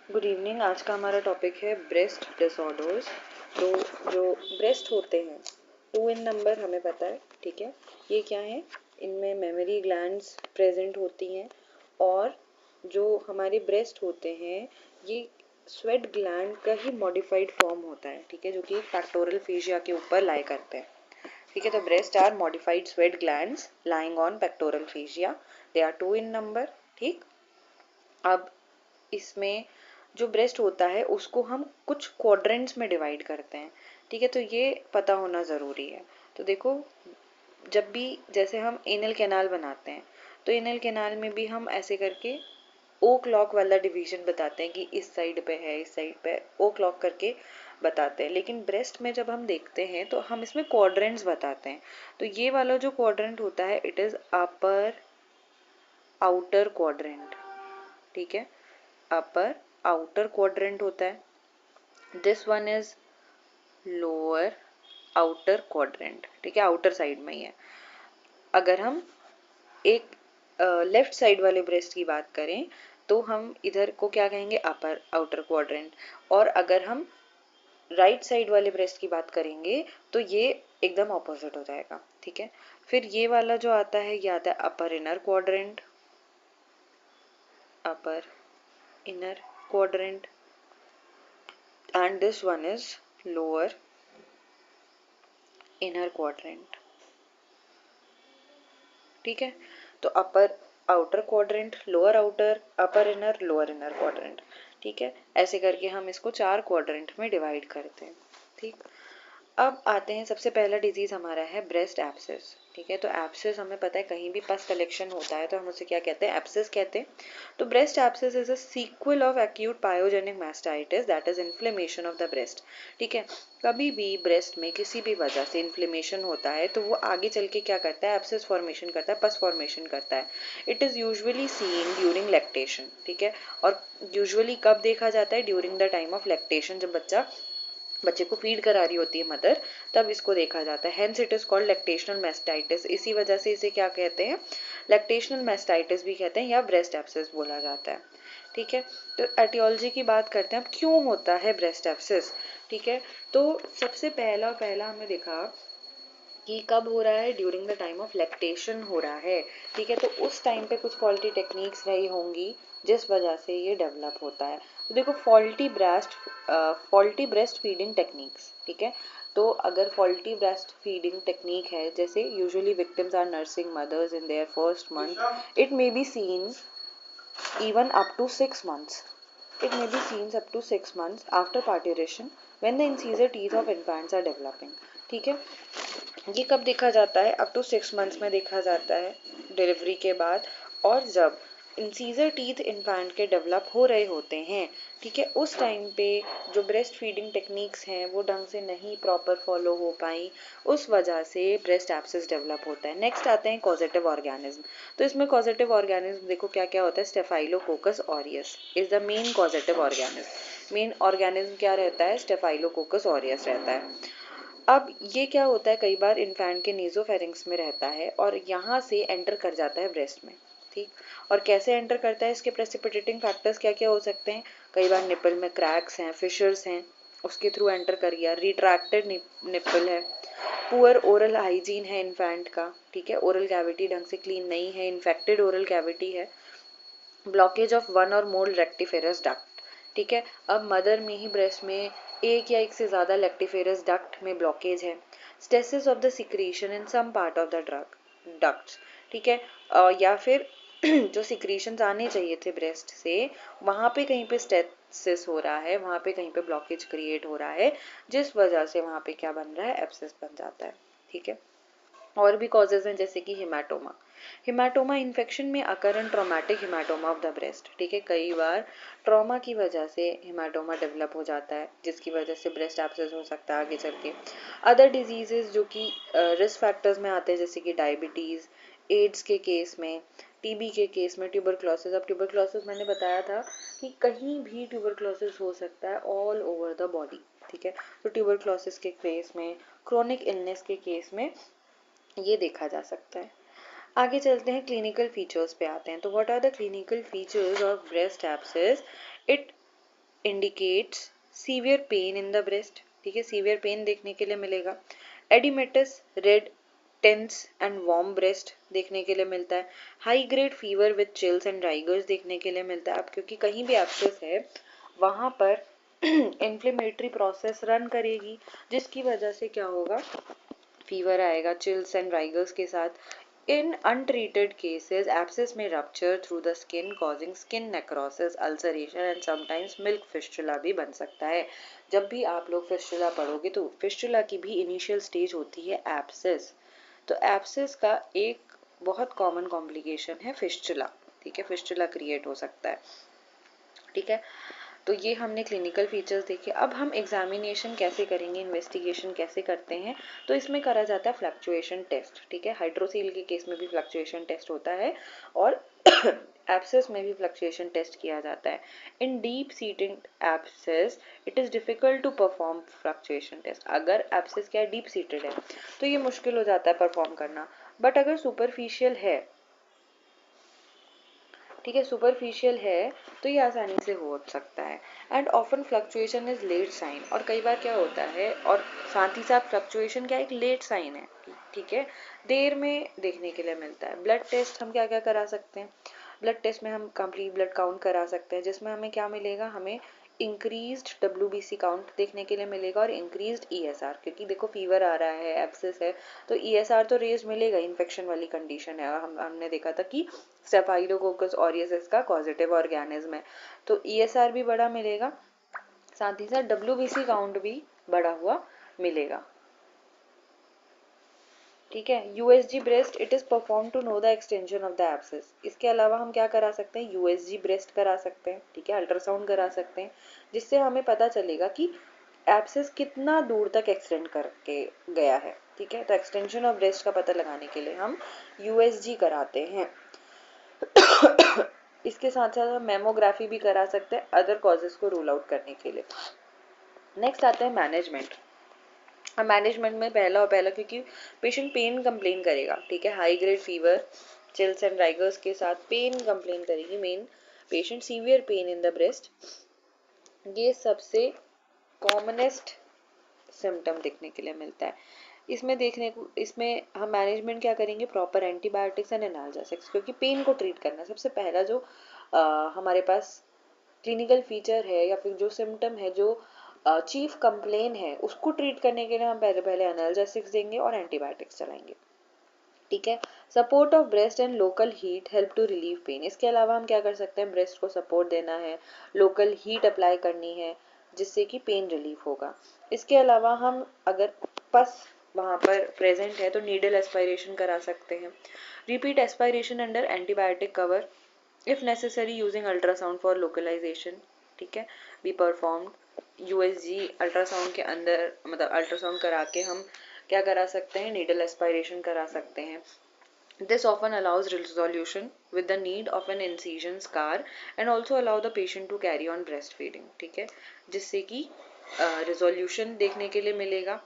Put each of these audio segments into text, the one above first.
Good evening. आज का हमारा टॉपिक है ब्रेस्ट डिसऑर्डर्स। तो जो ब्रेस्ट होते हैं 2 इन नंबर, हमें पता है, ठीक है। ये क्या है, इनमें मेमोरी ग्लैंड्स प्रेजेंट होती हैं और जो हमारे ब्रेस्ट होते हैं ये स्वेट ग्लैंड का ही मॉडिफाइड फॉर्म होता है, ठीक है, जो कि पेक्टोरल फेशिया के ऊपर लाई करते हैं, ठीक है। तो breast are modified sweat glands lying on pectoral fascia, they are 2 in number, ठीक। अब इसमें जो ब्रेस्ट होता है उसको हम कुछ क्वाड्रेंट्स में डिवाइड करते हैं, ठीक है। तो ये पता होना ज़रूरी है। तो देखो, जब भी जैसे हम एनल कैनाल बनाते हैं तो एनल कैनाल में भी हम ऐसे करके ओ क्लॉक वाला डिवीजन बताते हैं कि इस साइड पे है, इस साइड पे ओ क्लॉक करके बताते हैं। लेकिन ब्रेस्ट में जब हम देखते हैं तो हम इसमें क्वाड्रेंट्स बताते हैं। तो ये वाला जो क्वाड्रेंट होता है it is upper outer quadrant, ठीक है। अपर आउटर क्वाड्रेंट होता है। This one is lower outer quadrant, ठीक है, आउटर साइड में ही है। अगर हम एक लेफ्ट साइड वाले ब्रेस्ट की बात करें तो हम इधर को क्या कहेंगे, अपर आउटर क्वाड्रेंट। और अगर हम राइट साइड वाले ब्रेस्ट की बात करेंगे तो ये एकदम ऑपोजिट हो जाएगा, ठीक है। फिर ये वाला जो आता है ये आता है upper inner quadrant, upper inner quadrant, and this one is lower inner quadrant, ठीक है। तो अपर आउटर क्वाड्रेंट, लोअर आउटर, अपर इनर, लोअर इनर क्वाड्रेंट, ठीक है। ऐसे करके हम इसको 4 क्वाड्रेंट में डिवाइड करते हैं, ठीक। अब आते हैं, सबसे पहला डिजीज हमारा है ब्रेस्ट एब्सेस, ठीक है। तो एब्सेस हमें पता है कहीं भी पस कलेक्शन होता है तो हम उसे क्या कहते हैं, एब्सेस कहते हैं। तो breast abscess is a sequel of acute pyogenic mastitis that is inflammation of the breast, ठीक है। कभी भी ब्रेस्ट में किसी भी वजह से इन्फ्लेमेशन होता है तो वो आगे चल के क्या करता है, एब्सेस फॉर्मेशन करता है, पस फॉर्मेशन करता है। It is usually scene during lactation, ठीक है। और यूजुअली कब देखा जाता है, during the time of lactation, जब बच्चे को फीड करा रही होती है मदर, तब इसको देखा जाता है। Hence it is called lactational mastitis. इसी वजह से इसे क्या कहते हैं, लैक्टेशनल मैस्टाइटिस भी कहते हैं या ब्रेस्ट एब्सेस बोला जाता है, ठीक है। तो एटियोलॉजी की बात करते हैं, अब क्यों होता है ब्रेस्ट एब्सेस, ठीक है। तो सबसे पहला हमें देखा कि कब हो रहा है, during the time of lactation हो रहा है, ठीक है। तो उस टाइम पे कुछ फॉल्टी टेक्निक्स रही होंगी जिस वजह से ये डेवलप होता है। तो देखो, फॉल्टी ब्रेस्ट फीडिंग टेक्निक्स, ठीक है। तो अगर फॉल्टी ब्रेस्ट फीडिंग टेक्निक है, जैसे usually victims are nursing mothers in their first month, it may be seen even up to 6 months. It may be seen up to 6 months after parturition when the incisor teeth of infants are developing, ठीक है। ये कब देखा जाता है, up to 6 months में देखा जाता है डिलीवरी के बाद। और जब इंसीजर टीथ इन्फेंट के डेवलप हो रहे होते हैं, ठीक है, उस टाइम पे जो ब्रेस्ट फीडिंग टेक्निक्स हैं वो ढंग से नहीं प्रॉपर फॉलो हो पाई, उस वजह से ब्रेस्ट एब्सेस डेवलप होता है। नेक्स्ट आते हैं कॉजेटिव ऑर्गेनिज्म। तो इसमें कॉजेटिव ऑर्गेनिज्म देखो क्या क्या होता है, staphylococcus aureus is the main causative organism. Main organism क्या रहता है, स्टेफाइलोकोकस ऑरियस रहता है। अब ये क्या होता है, कई बार इन्फेंट के नीजोफेरिंक्स में रहता है और यहाँ से एंटर कर जाता है ब्रेस्ट में, ठीक। और कैसे एंटर करता है, इसके प्रेसिपिटेटिंग फैक्टर्स क्या क्या हो सकते हैं, कई बार निपल में क्रैक्स हैं, फिशर्स हैं, उसके थ्रू एंटर कर गया, रिट्रैक्टेड निपल है, पुअर ओरल हाइजीन है इन्फेंट का, ठीक है, ओरल कैविटी ढंग से क्लीन नहीं है, इन्फेक्टेड ओरल कैविटी है, ब्लॉकेज ऑफ वन और मोर रेक्टिफेरस डक्ट, ठीक है। अब मदर में ही ब्रेस्ट में एक या एक से ज़्यादा लेक्टिफेरस डक्ट में ब्लॉकेज है, stasis of the secretion in some part of the ducts, ठीक है। या फिर जो सिक्रीशंस आने चाहिए थे ब्रेस्ट से वहाँ पे कहीं पे स्टेसिस हो रहा है, वहाँ पे कहीं पे ब्लॉकेज क्रिएट हो रहा है, जिस वजह से वहाँ पे क्या बन रहा है, एब्सेस बन जाता है, ठीक है। और भी कॉजेज हैं जैसे कि हिमाटोमा। हिमाटोमा इन्फेक्शन में अकरन traumatic haematoma of the breast, ठीक है। कई बार ट्रॉमा की वजह से हिमाटोमा डेवलप हो जाता है जिसकी वजह से ब्रेस्ट एब्सेस हो सकता है आगे चल के। अदर डिजीजेज जो कि रिस्क फैक्टर्स में आते हैं जैसे कि डायबिटीज़, एड्स के केस में, टीबी के केस में, ट्यूबरक्लोसिस। अब ट्यूबरक्लोसिस मैंने बताया था कि कहीं भी ट्यूबरक्लोसिस हो सकता है ऑल ओवर द बॉडी, ठीक है। तो ट्यूबरक्लोसिस के केस में, क्रोनिक इलनेस के केस में ये देखा जा सकता है। आगे चलते हैं, क्लिनिकल फीचर्स पे आते हैं। तो what are the clinical features of breast abscess, it indicates severe pain in the breast, ठीक है, सीवियर पेन देखने के लिए मिलेगा। Oedematous red tense and warm breast देखने के लिए मिलता है। High grade fever with chills and rigors देखने के लिए मिलता है। अब क्योंकि कहीं भी एब्सेस है वहां पर इन्फ्लेमेटरी प्रोसेस रन करेगी, जिसकी वजह से क्या होगा, फीवर आएगा चिल्स एंड राइगर्स के साथ। In untreated cases, abscess may rupture through the skin, causing skin necrosis, ulceration and sometimes milk fistula भी बन सकता है। जब भी आप लोग फिस्टुला पढ़ोगे तो फिस्टुला की भी इनिशियल स्टेज होती है एब्सेस। तो एब्सेस का एक बहुत कॉमन कॉम्प्लिकेशन है फिस्टुला, ठीक है, फिस्टुला क्रिएट हो सकता है, ठीक है। तो ये हमने क्लिनिकल फीचर्स देखे। अब हम एग्जामिनेशन कैसे करेंगे, इन्वेस्टिगेशन कैसे करते हैं, तो इसमें करा जाता है फ्लक्चुएशन टेस्ट, ठीक है। हाइड्रोसील के केस में भी फ्लक्चुएशन टेस्ट होता है और एब्सेस में भी फ्लक्चुएशन टेस्ट किया जाता है। In deep seated abscess it is difficult to perform fluctuation test. अगर एब्सेस क्या है, डीप सीटेड है, तो ये मुश्किल हो जाता है परफॉर्म करना। बट अगर सुपरफिशियल है, ठीक है, सुपरफिशियल है, तो ये आसानी से हो सकता है। And often fluctuation is late sign, और कई बार क्या होता है, और साथ ही साथ फ्लक्चुएशन क्या एक लेट साइन है, ठीक है, देर में देखने के लिए मिलता है। ब्लड टेस्ट हम क्या क्या करा सकते हैं, ब्लड टेस्ट में हम कंप्लीट ब्लड काउंट करा सकते हैं, जिसमें हमें क्या मिलेगा, हमें इंक्रीज्ड WBC काउंट देखने के लिए मिलेगा और इंक्रीज्ड ESR, क्योंकि देखो फीवर आ रहा है, एब्सेस है, तो ESR तो रेज मिलेगा, इन्फेक्शन वाली कंडीशन है, और हमने देखा था कि स्टेफाइलोकोकस ऑरियस इसका पॉजिटिव ऑर्गेनिज्म है, तो ESR भी बड़ा मिलेगा, साथ ही साथ WBC काउंट भी बढ़ा हुआ मिलेगा, ठीक है। USG breast it is perform to know the extension of the abscess. इसके अलावा हम क्या करा सकते हैं, USG ब्रेस्ट करा सकते हैं, ठीक है, अल्ट्रासाउंड करा सकते हैं, जिससे हमें पता चलेगा कि एब्सेस कितना दूर तक एक्सटेंड करके गया है, ठीक है। तो एक्सटेंशन ऑफ ब्रेस्ट का पता लगाने के लिए हम USG कराते हैं। इसके साथ साथ हम मेमोग्राफी भी करा सकते हैं अदर कॉजेज को रूल आउट करने के लिए। नेक्स्ट आता है मैनेजमेंट। मैनेजमेंट में पहला क्योंकि पेशेंट पेन कंप्लेन करेगा, ठीक है, high grade fever chills and rigors के साथ पेन कंप्लेन करेगी, main patient severe pain in the breast, ये सबसे कॉमनेस्ट सिम्टम देखने के लिए मिलता है। इसमें हम मैनेजमेंट क्या करेंगे, प्रॉपर एंटीबायोटिक्स एंड एनाल्जेसिक्स, क्योंकि पेन को ट्रीट करना सबसे पहला जो हमारे पास क्लिनिकल फीचर है या फिर जो सिम्टम है, जो चीफ कंप्लेन है, उसको ट्रीट करने के लिए हम पहले एनाल्जेसिक्स देंगे और एंटीबायोटिक्स चलाएंगे, ठीक है। Support of breast and local heat help to relieve pain. इसके अलावा हम क्या कर सकते हैं, ब्रेस्ट को सपोर्ट देना है, लोकल हीट अप्लाई करनी है, जिससे कि पेन रिलीफ होगा। इसके अलावा हम अगर पस वहाँ पर प्रेजेंट है तो नीडल एस्पायरेशन करा सकते हैं। Repeat aspiration under antibiotic cover if necessary using ultrasound for localisation, ठीक है, बी परफॉर्म्ड। USG अल्ट्रासाउंड के अंदर, मतलब अल्ट्रासाउंड करा के हम क्या करा सकते हैं, नीडल एस्पायरेशन करा सकते हैं। This often allows resolution with the need of an incision scar and also allow the patient to carry on breastfeeding, ठीक है, जिससे कि resolution देखने के लिए मिलेगा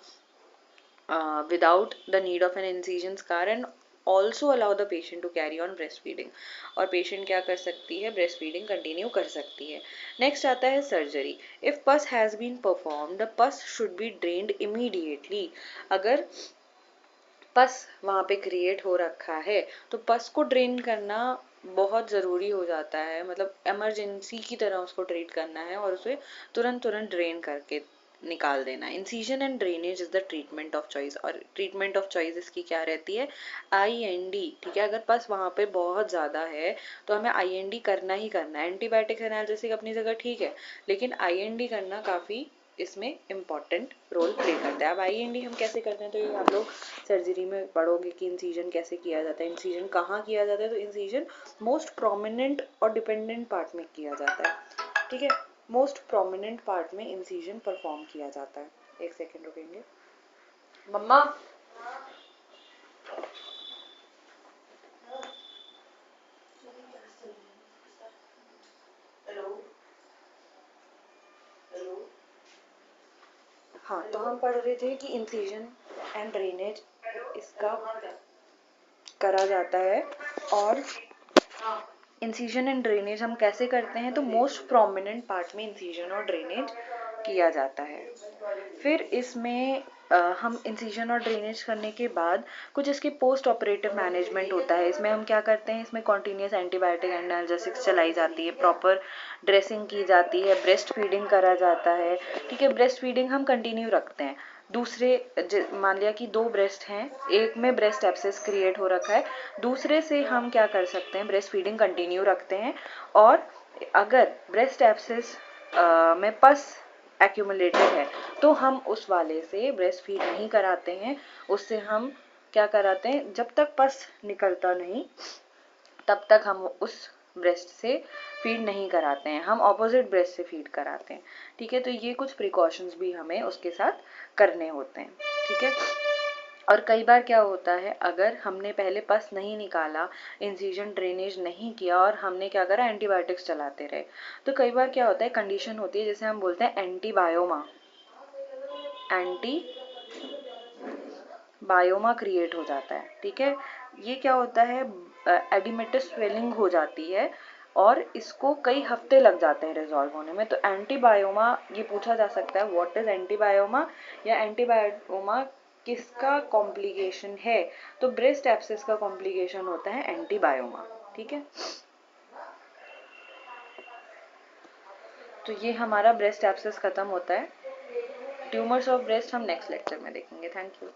without the need of an incision scar and also allow the patient to carry on breastfeeding, और patient क्या कर सकती है, breastfeeding continue कर सकती है। Next आता है surgery. If pus has been performed, the pus should be drained immediately. अगर पस वहाँ पे क्रिएट हो रखा है तो पस को ड्रेन करना बहुत ज़रूरी हो जाता है, मतलब इमरजेंसी की तरह उसको ट्रीट करना है और उसे तुरंत ड्रेन करके निकाल देना। Incision and drainage is the treatment of choice, और ट्रीटमेंट ऑफ चॉइस इसकी क्या रहती है, IND, ठीक है। अगर पस वहाँ पे बहुत ज़्यादा है तो हमें IND करना ही करना है। एंटीबायोटिक एनाल्जेसिक अपनी जगह ठीक है, लेकिन IND करना काफ़ी इसमें इम्पॉर्टेंट रोल प्ले करता है। अब IND हम कैसे करते हैं, तो ये आप लोग सर्जरी में पढ़ोगे कि इंसिजन कैसे किया जाता है। इंसिजन कहाँ किया जाता है, तो इंसिजन मोस्ट प्रोमिनेंट और डिपेंडेंट पार्ट में किया जाता है, ठीक है, मोस्ट प्रोमिनेंट पार्ट में इंसिजन परफॉर्म किया जाता है। एक सेकेंड रुकेंगे मम्मा। हाँ, तो हम पढ़ रहे थे कि इंसिजन एंड ड्रेनेज इसका करा जाता है, और इंसिजन एंड ड्रेनेज हम कैसे करते हैं, तो मोस्ट प्रोमिनेंट पार्ट में इंसिजन और ड्रेनेज किया जाता है। फिर इसमें हम इंसिजन और ड्रेनेज करने के बाद कुछ इसके पोस्ट ऑपरेटिव मैनेजमेंट होता है। इसमें हम क्या करते हैं, इसमें कॉन्टीन्यूस एंटीबायोटिक एंड एनाल्जेसिक्स चलाई जाती है, प्रॉपर ड्रेसिंग की जाती है, ब्रेस्ट फीडिंग करा जाता है। ठीक है, ब्रेस्ट फीडिंग हम कंटिन्यू रखते हैं। दूसरे मान लिया कि 2 ब्रेस्ट हैं, एक में ब्रेस्ट एब्सेस क्रिएट हो रखा है, दूसरे से हम क्या कर सकते हैं, ब्रेस्ट फीडिंग कंटिन्यू रखते हैं। और अगर ब्रेस्ट एब्सेस में पस एक्यूमुलेटेड है तो हम उस वाले से ब्रेस्ट फीड नहीं कराते हैं, उससे हम क्या कराते हैं, जब तक पस निकलता नहीं तब तक हम उस ब्रेस्ट से फीड नहीं कराते हैं, हम ऑपोजिट ब्रेस्ट से फीड कराते हैं। ठीक है, तो ये कुछ प्रिकॉशंस भी हमें उसके साथ करने होते हैं। ठीक है, और कई बार क्या होता है, अगर हमने पहले पस नहीं निकाला, इंसिजन ड्रेनेज नहीं किया और हमने क्या करा, एंटीबायोटिक्स चलाते रहे, तो कई बार क्या होता है, कंडीशन होती है जिसे हम बोलते हैं एंटीबायोमा। बायोमा क्रिएट हो जाता है। ठीक है, ये क्या होता है, एडिमेटस स्वेलिंग हो जाती है और इसको कई हफ्ते लग जाते हैं रिजॉल्व होने में। तो एंटीबायोमा, ये पूछा जा सकता है व्हाट इज एंटीबायोमा, या एंटीबायोमा किसका कॉम्प्लिकेशन है, तो ब्रेस्ट एब्सेस का कॉम्प्लिकेशन होता है एंटीबायोमा। ठीक है, तो ये हमारा ब्रेस्ट एब्सेस खत्म होता है। ट्यूमर्स ऑफ ब्रेस्ट हम नेक्स्ट लेक्चर में देखेंगे। Thank you.